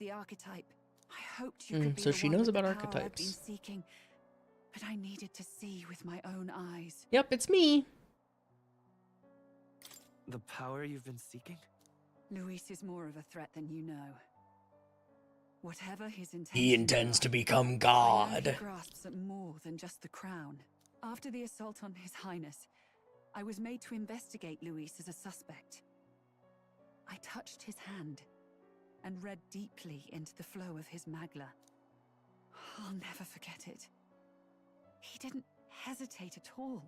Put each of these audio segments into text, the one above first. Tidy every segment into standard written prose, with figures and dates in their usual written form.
The archetype. I hoped you could be So the she one knows with about the power I've been archetypes. seeking, but I needed to see with my own eyes. Yep, it's me. The power you've been seeking? Luis is more of a threat than you know. Whatever his intentions He intends are, to become I know God. he grasps at more than just the crown. After the assault on His Highness, I was made to investigate Luis as a suspect. I touched his hand and read deeply into the flow of his magla. I'll never forget it. He didn't hesitate at all.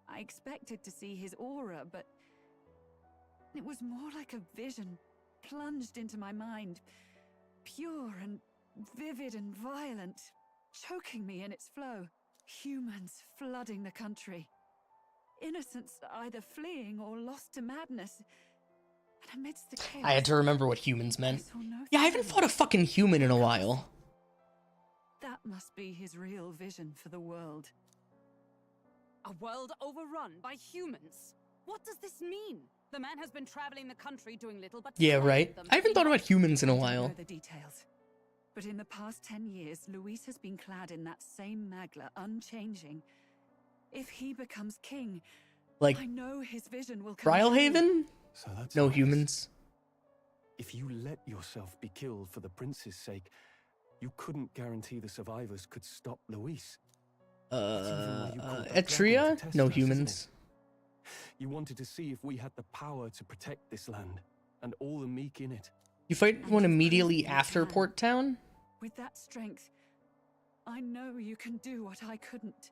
I expected to see his aura, but it was more like a vision plunged into my mind, pure and vivid and violent, choking me in its flow. Humans flooding the country. Innocents either fleeing or lost to madness. And amidst the chaos, I had to remember what humans meant. I saw no Yeah, I haven't fear. fought a fucking human in a while. That must be his real vision for the world. A world overrun by humans? What does this mean? The man has been traveling the country doing little but Yeah, slaying right. Um, them. I haven't thought about humans in a I don't while. know the details, but in the past 10 years, Luis has been clad in that same magla, unchanging. If he becomes king, Like, I know his vision will come true. Brylehaven? So that's No how it is. humans. If you let yourself be killed for the prince's sake, you couldn't guarantee the survivors could stop Luis. Etria? No humans. You wanted to see if we had the power to protect this land, and all the meek in it. You fight one you've immediately proven you after can. Port Town? With that strength, I know you can do what I couldn't.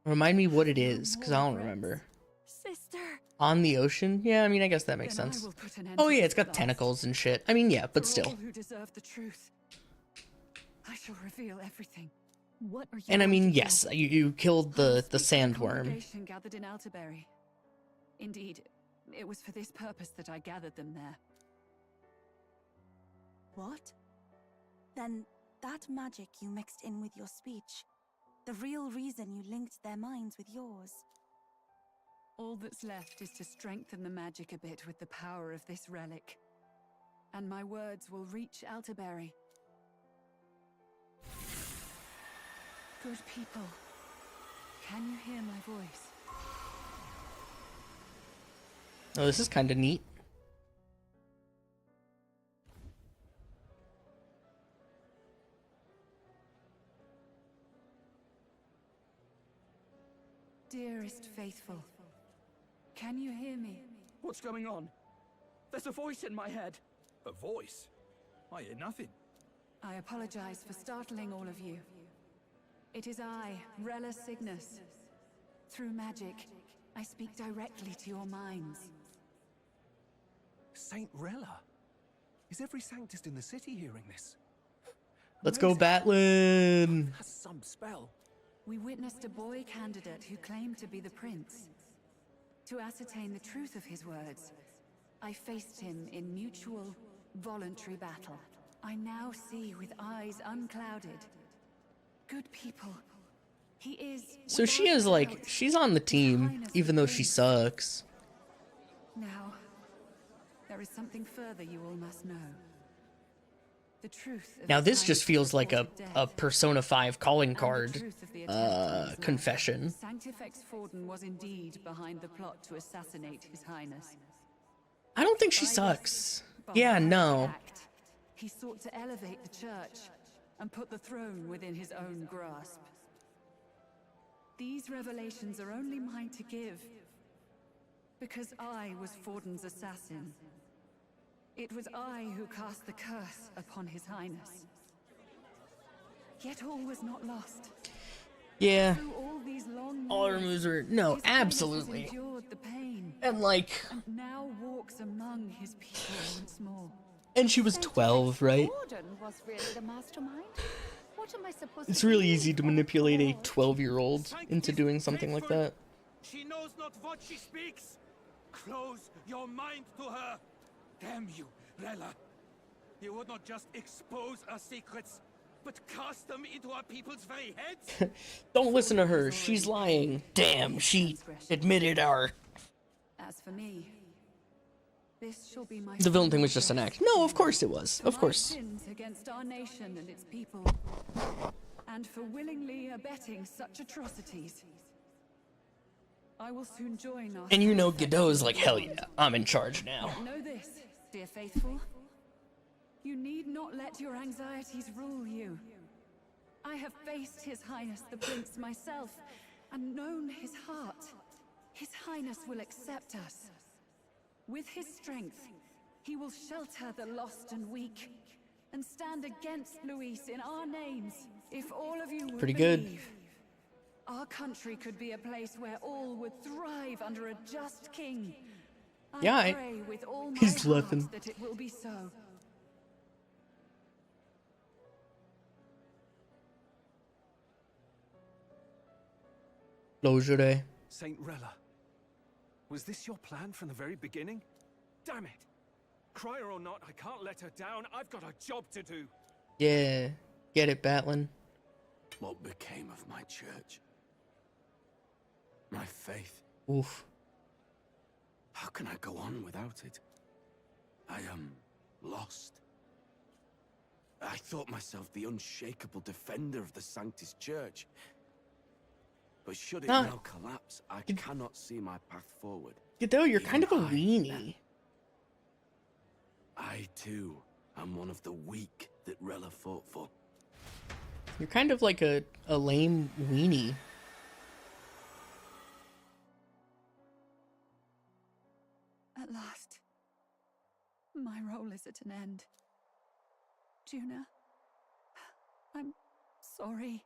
Remind me what it is, because I don't remember. Sister! On the ocean? Yeah, I mean, I guess that makes Then I sense. will put an end Oh to yeah, this it's got at last. tentacles and shit. I mean, yeah, but For still. all who deserve the truth, I shall reveal everything. What are you And I going mean, to do? yes, you killed I will the speak to sandworm. congregation gathered in Altaberry. Indeed, it was for this purpose that I gathered them there. What? Then that magic you mixed in with your speech, the real reason you linked their minds with yours. All that's left is to strengthen the magic a bit with the power of this relic. And my words will reach Altaberry. Good people, can you hear my voice? Oh, this is kind of neat. Dearest faithful, can you hear me? What's going on? There's a voice in my head. A voice? I hear nothing. I apologize for startling all of you. It is I, Rella Cygnus. Through magic, I speak directly to your minds. Saint Rella? Is every Sanctist in the city hearing this? Let's go, Amazing. Batlin! That's some spell. We witnessed a boy candidate who claimed to be the prince. To ascertain the truth of his words, I faced him in mutual, voluntary battle. I now see with eyes unclouded. Good people. He is. So she without is like, doubt, she's on the His team, Highness even the though she Prince. sucks. Now, there is something further you all must know. The truth of Now His this Highness' just feels like a reported a death, Persona 5 calling and the card truth of the attempt on his life. confession. Sanctifex Forden was indeed behind the plot to assassinate His Highness. I don't think she By this sucks. Yeah, barbaric no. act, he sought to elevate the church and put the throne within his own grasp. These revelations are only mine to give, because I was Forden's assassin. It was I who cast the curse upon His Highness. Yet all was not lost. Yeah. Through all these long All her years, moves are... No, His Highness has absolutely. endured the pain, And like... and now walks among his people once more. And she was 12, right? Gordon was really the mastermind. What am I supposed It's to really do? easy to manipulate a 12-year-old into doing something like that. She knows not what she speaks. Close your mind to her. Damn you, Rella. You would not just expose our secrets, but cast them into our people's very heads? Don't listen to her. She's lying. Damn, she admitted our... As for me, This shall be my The villain thing final was just an breath. act. No, of course it was. For Of my course. sins against our nation and its people, and for willingly abetting such atrocities. I will soon join our And you know sex Godot's like, hell beyond. yeah, I'm in charge now. But know this, dear faithful. You need not let your anxieties rule you. I have faced His Highness the Prince myself, and known his heart. His Highness will accept us. With his strength, he will shelter the lost and weak, and stand against Luis in our names. If all of you would Pretty good. believe, our country could be a place where all would thrive under a just king. Yeah, I pray with all my he's heart laughing. that it will be so. Closure. Saint Rella, was this your plan from the very beginning? Damn it! Crier or not, I can't let her down. I've got a job to do. Yeah. Get it, Batlin. What became of my church? My faith? Oof. How can I go on without it? I am lost. I thought myself the unshakable defender of the Sanctus Church. But should it Huh. now collapse, I cannot see my path forward. Godot, you're Even kind of a I- weenie. I, too, am one of the weak that Rella fought for. You're kind of like a lame weenie. At last, my role is at an end. Juna, I'm sorry.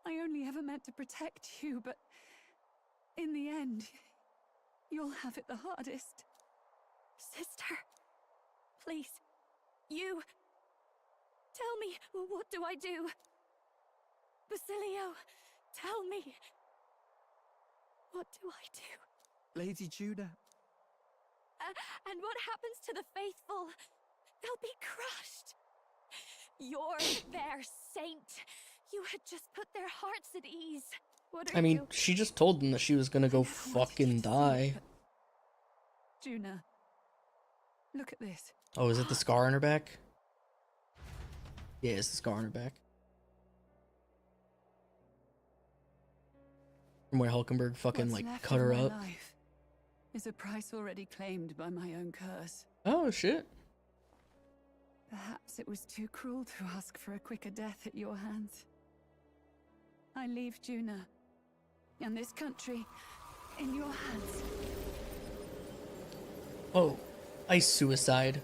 I only ever meant to protect you, but in the end, you'll have it the hardest. Sister, please, you... Tell me, what do I do? Basilio, tell me. What do I do? Lady Juna. And what happens to the faithful? They'll be crushed. You're their saint. You had just put their hearts at ease. What are I mean, you? she just told them that she was gonna go I never wanted you fucking to see die. it, but- Juna, look at this. Oh, is it the scar on her back? Yeah, it's the scar on her back. From where Hulkenberg fucking, What's like, left cut of her my up. life is a price already claimed by my own curse. Oh, shit. Perhaps it was too cruel to ask for a quicker death at your hands. I leave Juna and this country in your hands. Oh, ice suicide.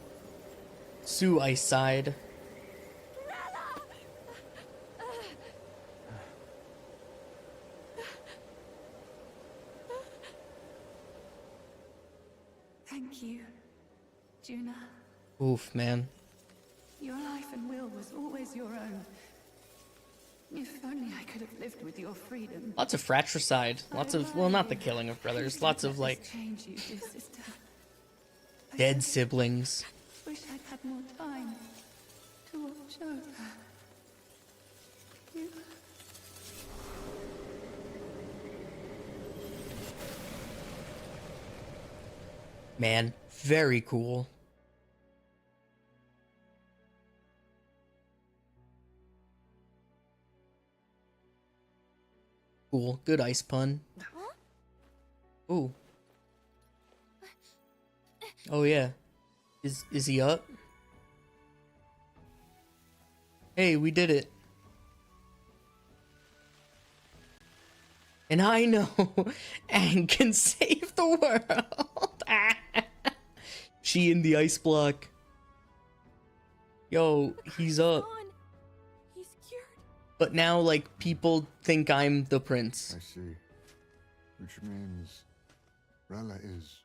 Suicide. Thank you, Juna. Oof, man. Your life and will was always your own. If only I could have lived with your freedom. Lots of fratricide. Lots of, well, not the killing of brothers. Lots of, like, Change you, dear sister. I dead just siblings. wish I'd had more time to watch over you. Man, very cool. Cool. Good ice pun. Ooh. Oh yeah. Is he up? Hey, we did it. And I know Aang can save the world. She in the ice block. Yo, he's up. Gone. He's cured. But now, like, people think I'm the prince. I see. Which means Rella is.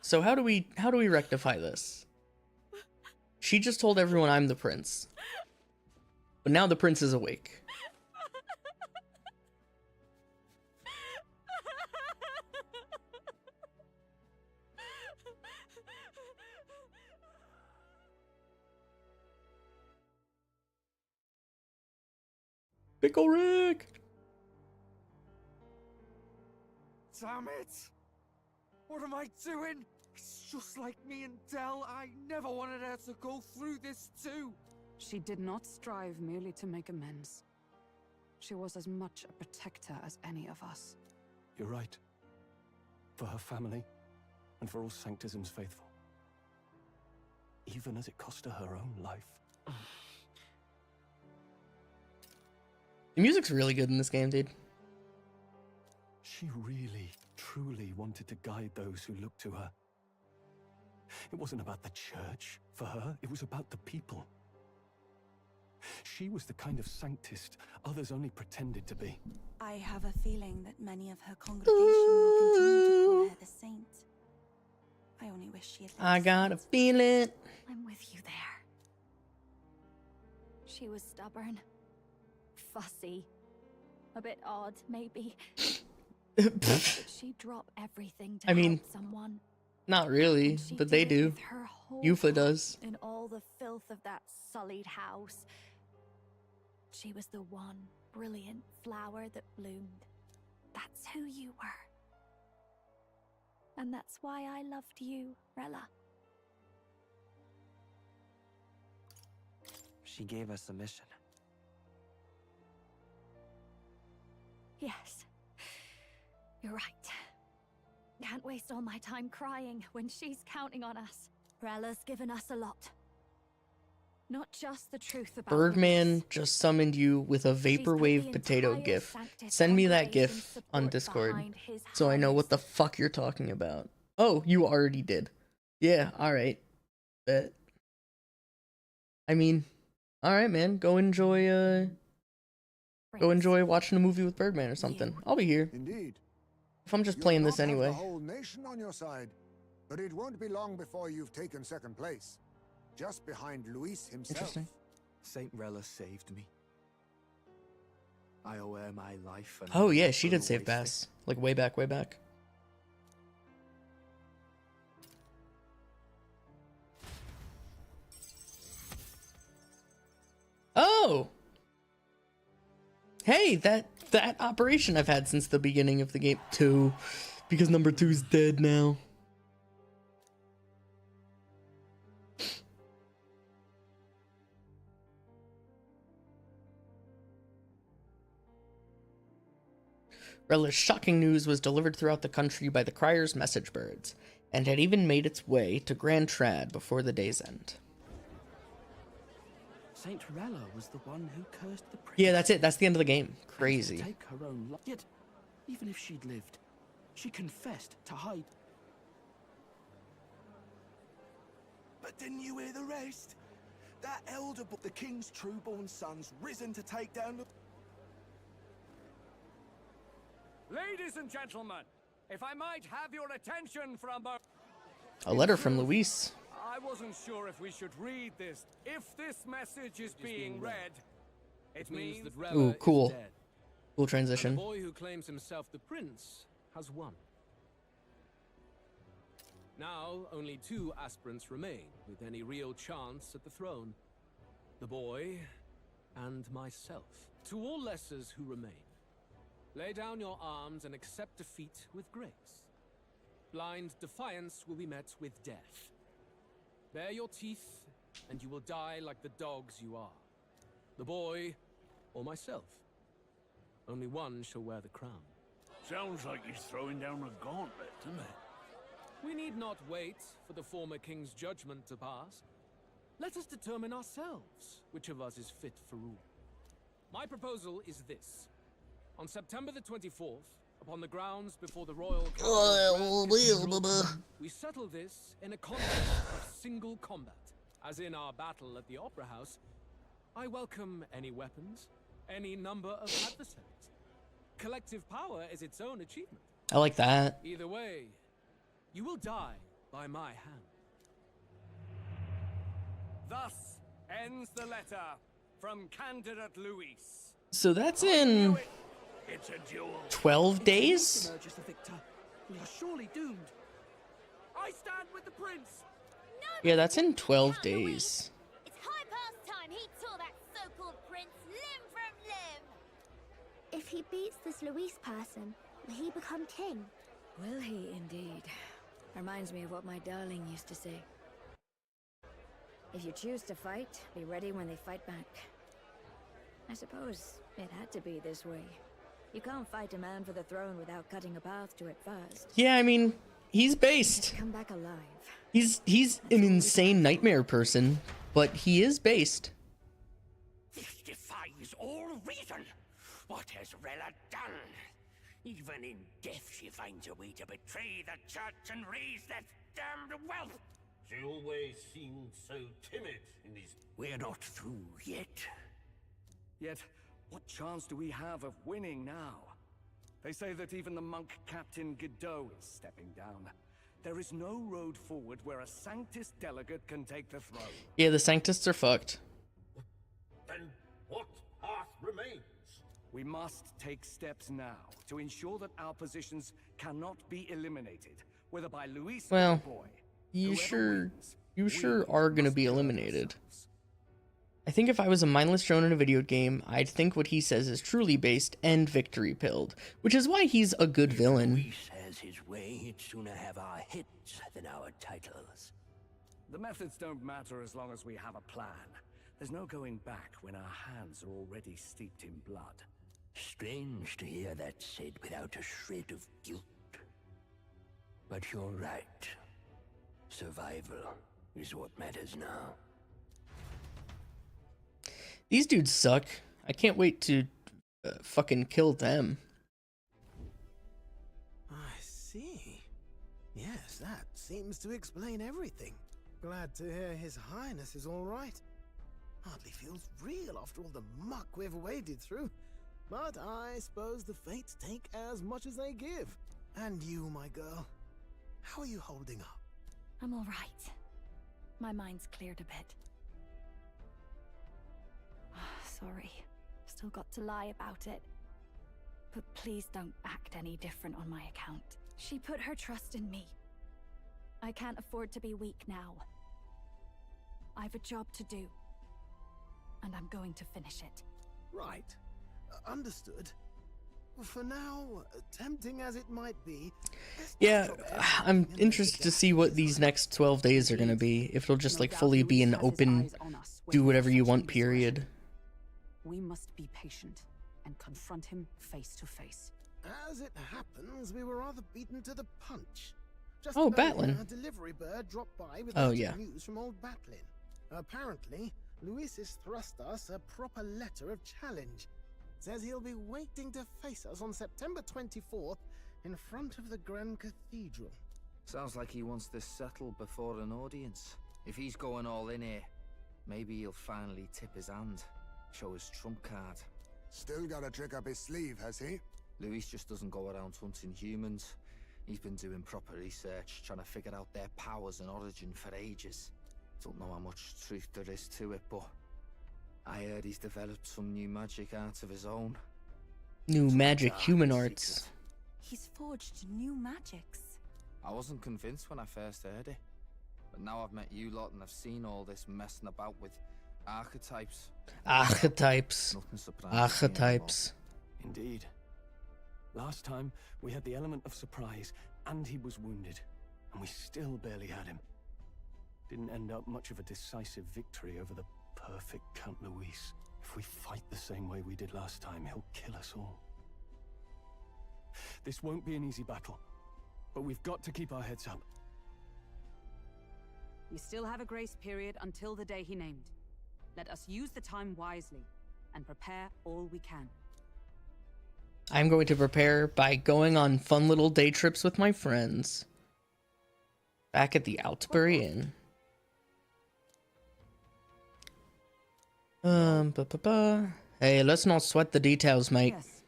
So how do we rectify this? She just told everyone I'm the prince. But now the prince is awake. Pickle Rick! Damn it! What am I doing? It's just like me and Dell. I never wanted her to go through this too. She did not strive merely to make amends. She was as much a protector as any of us. You're right. For her family, and for all Sanctism's faithful. Even as it cost her her own life. The music's really good in this game, dude. She really, truly wanted to guide those who looked to her. It wasn't about the church for her, it was about the people. She was the kind of Sanctist others only pretended to be. I have a feeling that many of her congregation will continue to call her the saint. I only wish she had lived I got a feeling. I'm with you there. She was stubborn, fussy, a bit odd, maybe. But she'd drop everything to help someone. Not really, but they do. Yufa does. In all the filth of that sullied house, she was the one brilliant flower that bloomed. That's who you were. And that's why I loved you, Rella. She gave us a mission. Yes. You're right. Can't waste all my time crying when she's counting on us. Rella's given us a lot. Not just the truth about Birdman just summoned you with a vaporwave potato gif. Send me that gif on Discord so I know what the fuck you're talking about. Oh, you already did. Yeah, alright. Bet. I mean, alright, man. Go enjoy watching a movie with Birdman or something. I'll be here. Indeed. If I'm just playing this anyway. The whole nation on your side, but it won't be long before you've taken second place, just behind Luis himself. Interesting. Saint Rella saved me. I owe her my life. And Oh yeah, she did save Bass. Like way back, way back. Oh! Hey, that operation I've had since the beginning of the game 2, because number 2's dead now. Rella's shocking news was delivered throughout the country by the Crier's message birds, and had even made its way to Grand Trad before the day's end. Saint Rella was the one who cursed the prince. Yeah, that's it. That's the end of the game. Crazy. To take her own life. Yet, even if she'd lived, she confessed to hide. But didn't you hear the rest? That elder, the king's true-born son's risen to take down the... Ladies and gentlemen, if I might have your attention for a moment. A letter from Luis. I wasn't sure if we should read this. If this message is being read, it means that Rella Ooh, cool. is dead. Cool transition. The boy who claims himself the prince has won. Now, only 2 aspirants remain with any real chance at the throne. The boy and myself. To all lessers who remain, lay down your arms and accept defeat with grace. Blind defiance will be met with death. Bare your teeth, and you will die like the dogs you are. The boy, or myself. Only one shall wear the crown. Sounds like he's throwing down a gauntlet, doesn't it? We need not wait for the former king's judgment to pass. Let us determine ourselves which of us is fit for rule. My proposal is this. On September the 24th, upon the grounds before the royal cathedral, we settle this in a contest of single combat. As in our battle at the Opera House, I welcome any weapons, any number of adversaries. Collective power is its own achievement. I like that. Either way, you will die by my hand. Thus ends the letter from candidate Luis. So that's in It's a duel. 12 days? Emerge as the victor. We are surely doomed. I stand with the prince. Yeah, that's in 12 days. It's high past time he tore that so-called prince limb from limb. If he beats this Luis person, will he become king? Will he indeed? Reminds me of what my darling used to say. If you choose to fight, be ready when they fight back. I suppose it had to be this way. You can't fight a man for the throne without cutting a path to it first. Yeah, I mean, he's based. Come back alive. He's an insane nightmare person, but he is based. This defies all reason. What has Rella done? Even in death she finds a way to betray the church and raise that damned wealth. She always seemed so timid in these... We're not through yet. Yet, what chance do we have of winning now? They say that even the monk Captain Godot is stepping down. There is no road forward where a Sanctus delegate can take the throne. Yeah, the Sanctists are fucked. Then what path remains? We must take steps now to ensure that our positions cannot be eliminated, whether by Luis or the boy. You sure are gonna be eliminated. I think if I was a mindless drone in a video game, I'd think what he says is truly based and victory pilled, which is why he's a good villain. Luis has his way, he'd sooner have our hits than our titles. The methods don't matter as long as we have a plan. There's no going back when our hands are already steeped in blood. Strange to hear that said without a shred of guilt. But you're right. Survival is what matters now. These dudes suck. I can't wait to fucking kill them. I see. Yes, that seems to explain everything. Glad to hear His Highness is all right. Hardly feels real after all the muck we've waded through. But I suppose the fates take as much as they give. And you, my girl, how are you holding up? I'm all right. My mind's cleared a bit. Sorry. Still got to lie about it. But please don't act any different on my account. She put her trust in me. I can't afford to be weak now. I've a job to do. And I'm going to finish it. Right. Understood. For now, tempting as it might be... Yeah, I'm interested to see what these next 12 days are gonna be. If it'll just like fully be an open, do whatever you want period. We must be patient and confront him face to face. As it happens, we were rather beaten to the punch. Just Oh, about Batlin. A delivery bird dropped by with news from old Batlin. Apparently, Luis has thrust us a proper letter of challenge. Says he'll be waiting to face us on September 24th in front of the Grand Cathedral. Sounds like he wants this settled before an audience. If he's going all in here, maybe he'll finally tip his hand. Show his trump card. Still got a trick up his sleeve, has he? Luis just doesn't go around hunting humans. He's been doing proper research, trying to figure out their powers and origin for ages. Don't know how much truth there is to it, but I heard he's developed some new magic arts of his own. New magic human arts. He's forged new magics. I wasn't convinced when I first heard it. But now I've met you lot and I've seen all this messing about with archetypes. Archetypes. Nothing surprising Archetypes. Indeed. Last time, we had the element of surprise, and he was wounded, and we still barely had him. Didn't end up much of a decisive victory over the perfect Count Luis. If we fight the same way we did last time, he'll kill us all. This won't be an easy battle, but we've got to keep our heads up. We still have a grace period until the day he named. Let us use the time wisely and prepare all we can. I'm going to prepare by going on fun little day trips with my friends. Back at the Outbury Inn. Hey, let's not sweat the details, mate. Yes.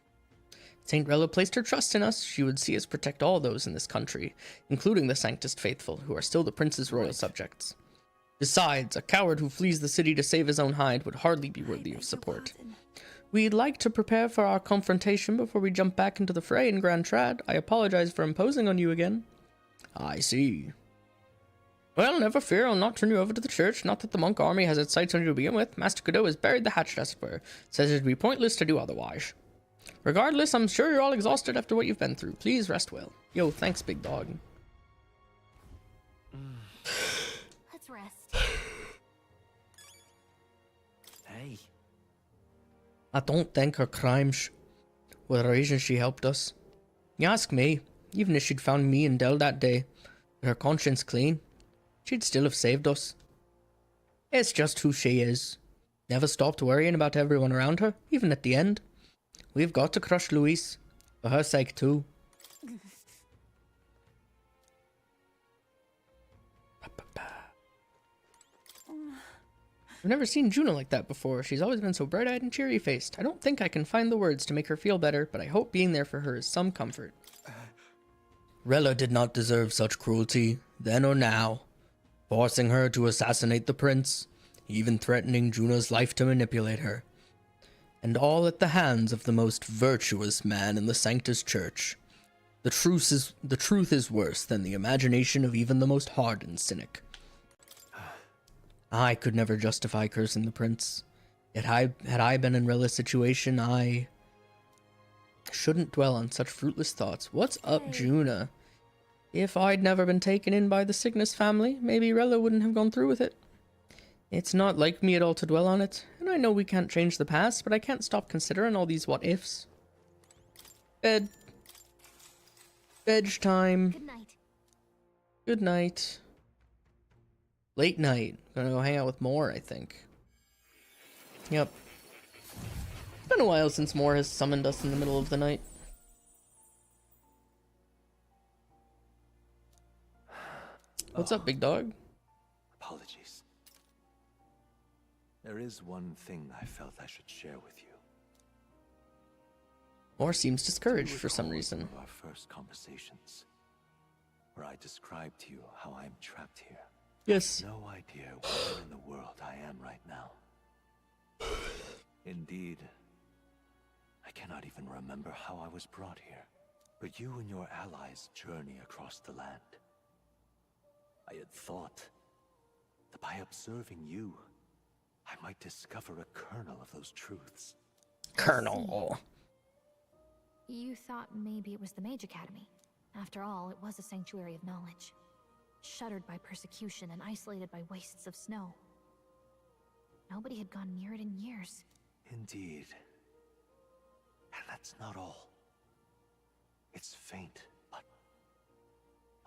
Saint Rella placed her trust in us. She would see us protect all those in this country, including the Sanctus faithful, who are still the prince's royal subjects. Besides, a coward who flees the city to save his own hide would hardly be worthy of support. We'd like to prepare for our confrontation before we jump back into the fray in Grand Trad. I apologize for imposing on you again. I see. Well, never fear, I'll not turn you over to the church. Not that the monk army has its sights on you to begin with. Master Godot has buried the hatchet, as it were. Says it'd be pointless to do otherwise. Regardless, I'm sure you're all exhausted after what you've been through. Please rest well. Yo, thanks, big dog. Let's rest. Hey. I don't think her crimes were the reason she helped us. You ask me, even if she'd found me and Dell that day, with her conscience clean, she'd still have saved us. It's just who she is. Never stopped worrying about everyone around her, even at the end. We've got to crush Louise, for her sake too. I've never seen Juno like that before. She's always been so bright-eyed and cheery-faced. I don't think I can find the words to make her feel better, but I hope being there for her is some comfort. Rella did not deserve such cruelty, then or now. Forcing her to assassinate the prince, even threatening Juno's life to manipulate her. And all at the hands of the most virtuous man in the Sanctus Church. The truth is worse than the imagination of even the most hardened cynic. I could never justify cursing the prince. Yet had I been in Rella's situation, I shouldn't dwell on such fruitless thoughts. What's up, Juna? If I'd never been taken in by the Cygnus family, maybe Rella wouldn't have gone through with it. It's not like me at all to dwell on it, and I know we can't change the past, but I can't stop considering all these what-ifs. Bed. Veg time. Good night. Good night. Late night. Gonna go hang out with Moore, I think. Yep. It's been a while since Moore has summoned us in the middle of the night. What's up, big dog? Apologies. There is one thing I felt I should share with you. Moore seems discouraged for some reason. Our first conversations, where I described to you how I am trapped here. Yes. No idea where in the world I am right now. Indeed, I cannot even remember how I was brought here. But you and your allies journey across the land. I had thought that by observing you, I might discover a kernel of those truths. Kernel. You thought maybe it was the Mage Academy. After all, it was a sanctuary of knowledge. Shuttered by persecution and isolated by wastes of snow. Nobody had gone near it in years. Indeed. And that's not all. It's faint, but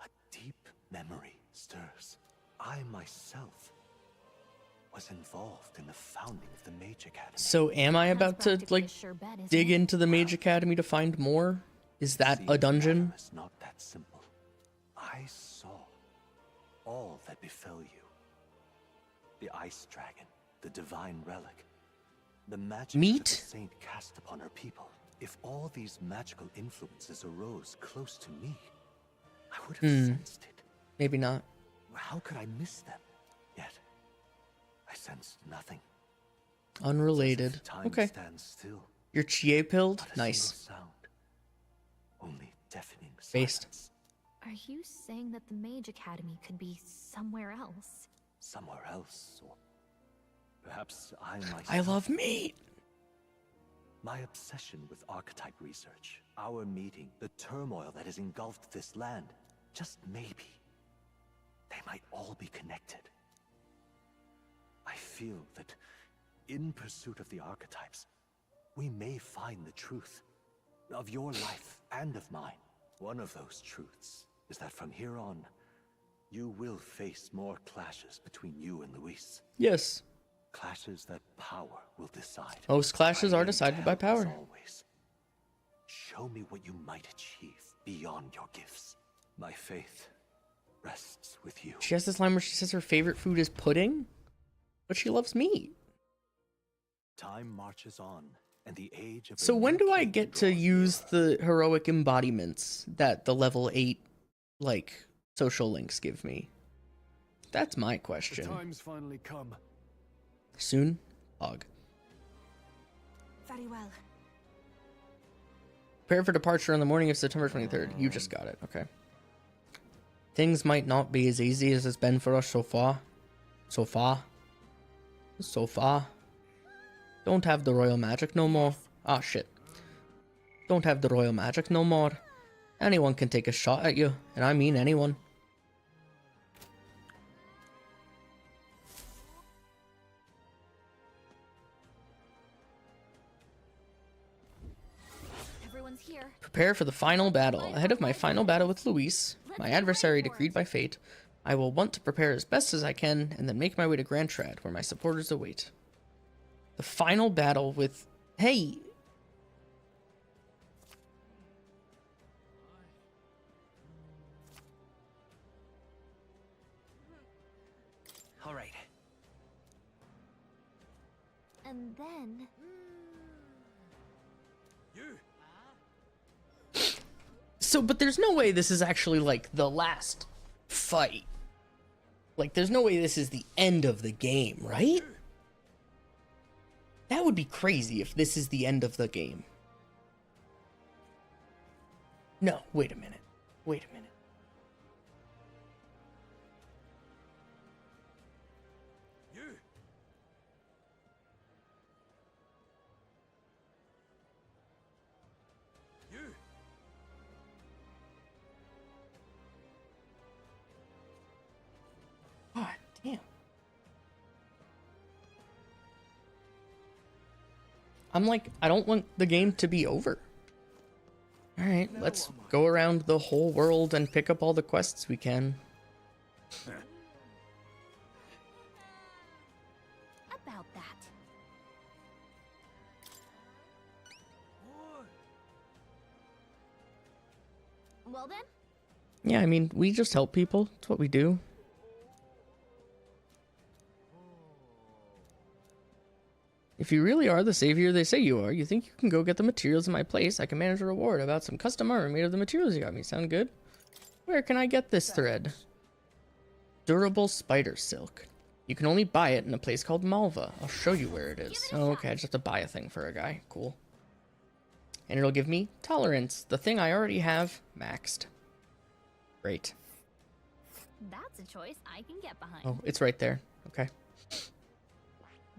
a deep memory stirs. I myself was involved in the founding of the Mage Academy. So am I about to, like, dig into the Mage Academy to find more? Is that a dungeon? It's not that simple. I saw all that befell you. The ice dragon, the divine relic, the magic that the saint cast upon her people. If all these magical influences arose close to me, I would have sensed it. Maybe not. How could I miss them? Yet, I sensed nothing. Unrelated. Time Okay. stands still. You're Chie pilled? Not a Nice. single sound. Only deafening Based. silence. Are you saying that the Mage Academy could be somewhere else? Somewhere else, or perhaps I myself. I love meat. My obsession with archetype research, our meeting, the turmoil that has engulfed this land, just maybe, they might all be connected. I feel that in pursuit of the archetypes, we may find the truth of your life and of mine. One of those truths is that from here on, you will face more clashes between you and Luis. Yes. Clashes that power will decide. Most clashes I are aim to decided by help us power. always. Show me what you might achieve beyond your gifts. My faith rests with you. She has this line where she says her favorite food is pudding, but she loves meat. Time marches on, and the age of So when do I get to use the heroic embodiments that the level 8, like, social links give me? That's my the question. time's finally come. Soon? Log. Very well. Prepare for departure on the morning of September 23rd. You just got it. Okay. Things might not be as easy as it's been for us so far. So far. Don't have the royal magic no more. Ah, shit. Don't have the royal magic no more. Anyone can take a shot at you, and I mean anyone. one's here. Prepare for the final battle. Ahead of my final battle with Luis, my adversary decreed by fate, I will want to prepare as best as I can and then make my way to Grand Trad, where my supporters await. The final battle with... Hey! All right. And then... So, but there's no way this is actually, like, the last fight. Like, there's no way this is the end of the game, right? That would be crazy if this is the end of the game. No, wait a minute. Wait a minute. God damn. I'm like, I don't want the game to be over. Alright, let's go around the whole world and pick up all the quests we can. About that. Well then? Yeah, I mean, we just help people. That's what we do. If you really are the savior they say you are, you think you can go get the materials in my place? I can manage a reward about some custom armor made of the materials you got me. Sound good? Where can I get this thread? Durable spider silk. You can only buy it in a place called Malva. I'll show you where it is. Oh, okay, I just have to buy a thing for a guy. Cool. And it'll give me tolerance, the thing I already have maxed. Great. That's a choice I can get behind. Oh, it's right there. Okay.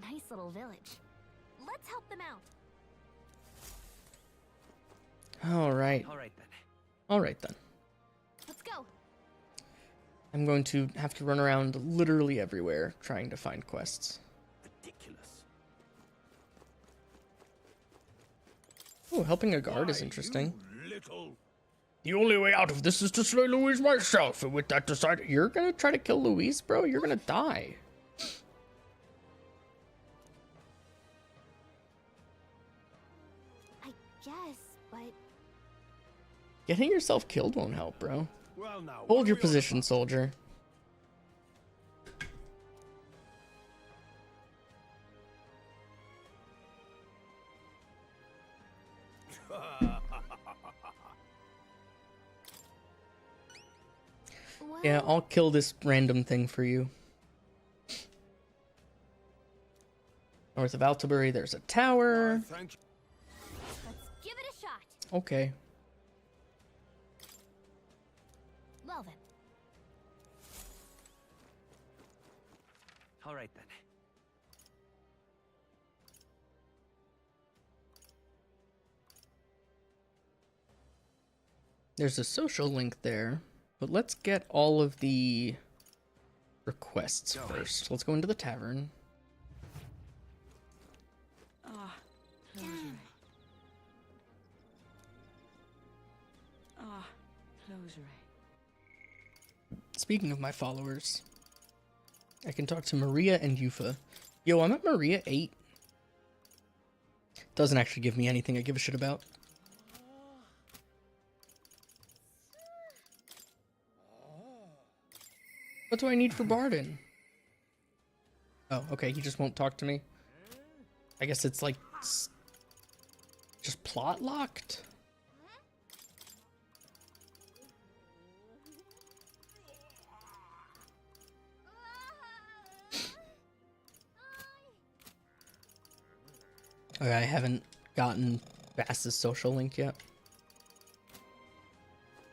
Nice little village. Let's help them out. All right. All right then. All right then. Let's go. I'm going to have to run around literally everywhere trying to find quests. Ridiculous. Oh, helping a guard is interesting. Little. The only way out of this is to slay Luis myself, and with that decided, you're gonna try to kill Luis, bro? You're gonna die. I guess, but... Getting yourself killed won't help, bro. Well, now, Hold your position, soldier. Yeah, I'll kill this random thing for you. North of Altabury, there's a tower. Let's give it a shot. Okay. Well then. All right then. There's a social link there, but let's get all of the requests first. Let's go into the tavern. Ah, closure. Ah, closure. Speaking of my followers, I can talk to Maria and Yufa. Yo, I'm at Maria 8. Doesn't actually give me anything I give a shit about. What do I need for Barden? Oh, okay, he just won't talk to me. I guess it's like... just plot locked? Okay, I haven't gotten Bass's social link yet.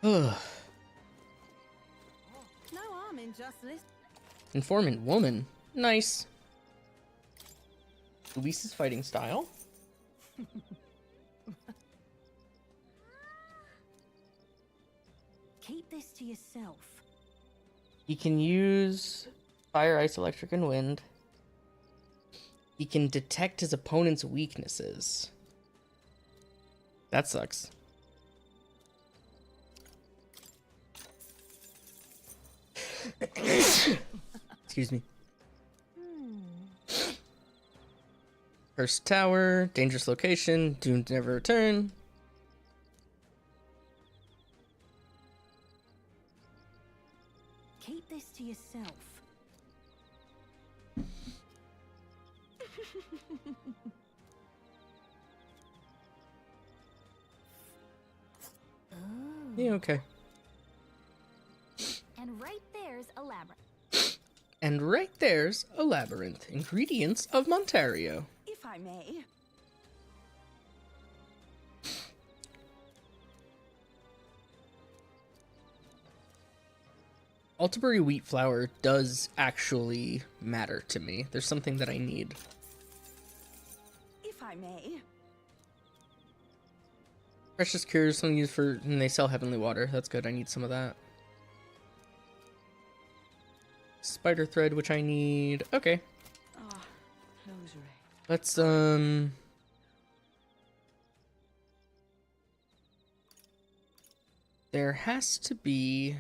Ugh. No harm in just listening. Informant woman. Nice. Luis's fighting style. Keep this to yourself. He can use fire, ice, electric, and wind. He can detect his opponent's weaknesses. That sucks. Excuse me. First tower, dangerous location, doomed to never return. Keep this to yourself. Yeah, okay. And right there's a labyrinth. And right there's a labyrinth. Ingredients of Montario. If I may. Altabury wheat flour does actually matter to me. There's something that I need. If I may. Precious cures, something used for, and they sell heavenly water. That's good. I need some of that. Spider thread, which I need. Okay. Let's there has to be